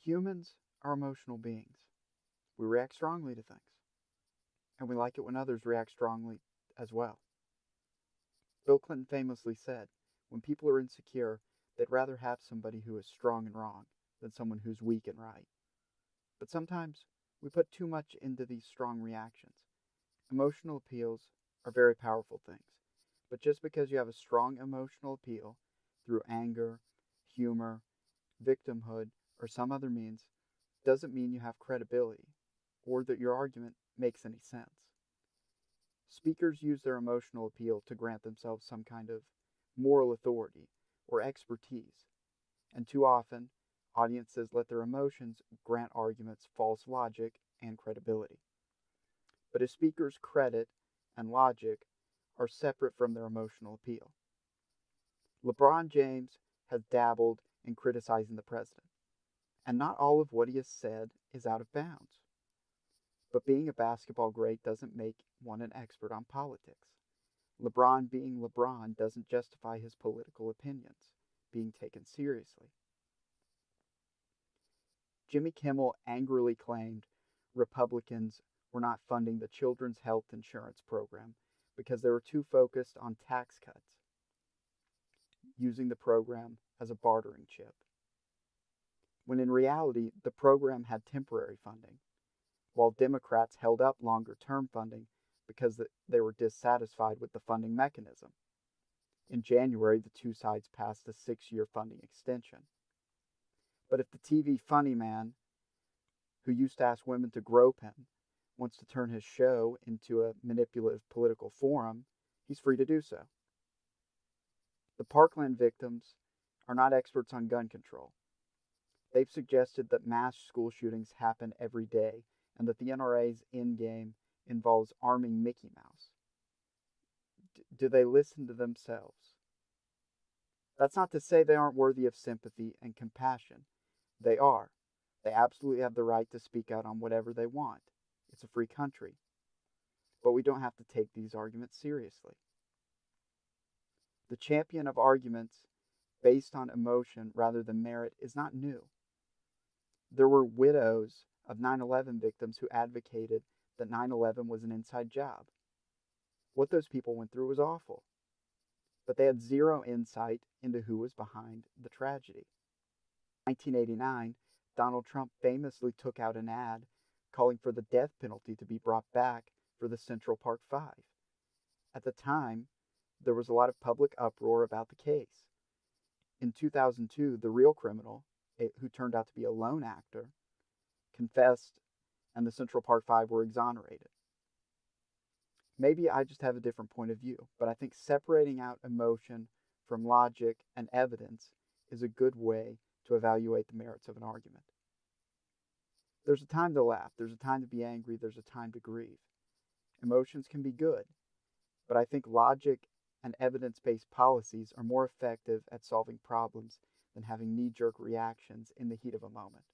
Humans are emotional beings. We react strongly to things, and we like it when others react strongly as well. Bill Clinton famously said, when people are insecure, they'd rather have somebody who is strong and wrong than someone who's weak and right. But sometimes we put too much into these strong reactions. Emotional appeals are very powerful things. But just because you have a strong emotional appeal through anger, humor, victimhood, or some other means doesn't mean you have credibility or that your argument makes any sense. Speakers use their emotional appeal to grant themselves some kind of moral authority or expertise, and too often, audiences let their emotions grant arguments false logic and credibility. But a speaker's credit and logic are separate from their emotional appeal. LeBron James has dabbled in criticizing the president, and not all of what he has said is out of bounds. But being a basketball great doesn't make one an expert on politics. LeBron being LeBron doesn't justify his political opinions being taken seriously. Jimmy Kimmel angrily claimed Republicans were not funding the Children's Health Insurance Program because they were too focused on tax cuts, using the program as a bartering chip. When in reality, the program had temporary funding, while Democrats held up longer term funding because they were dissatisfied with the funding mechanism. In January, the two sides passed a 6-year funding extension. But if the TV funny man, who used to ask women to grope him, wants to turn his show into a manipulative political forum, he's free to do so. The Parkland victims are not experts on gun control. They've suggested that mass school shootings happen every day and that the NRA's endgame involves arming Mickey Mouse. Do they listen to themselves? That's not to say they aren't worthy of sympathy and compassion. They are. They absolutely have the right to speak out on whatever they want. It's a free country. But we don't have to take these arguments seriously. The champion of arguments based on emotion rather than merit is not new. There were widows of 9/11 victims who advocated that 9/11 was an inside job. What those people went through was awful, but they had zero insight into who was behind the tragedy. In 1989, Donald Trump famously took out an ad calling for the death penalty to be brought back for the Central Park Five. At the time, there was a lot of public uproar about the case. In 2002, the real criminal, who turned out to be a lone actor, confessed and the Central Park Five were exonerated. Maybe I just have a different point of view, but I think separating out emotion from logic and evidence is a good way to evaluate the merits of an argument. There's a time to laugh, there's a time to be angry, there's a time to grieve. Emotions can be good, but I think logic and evidence-based policies are more effective at solving problems than having knee-jerk reactions in the heat of a moment.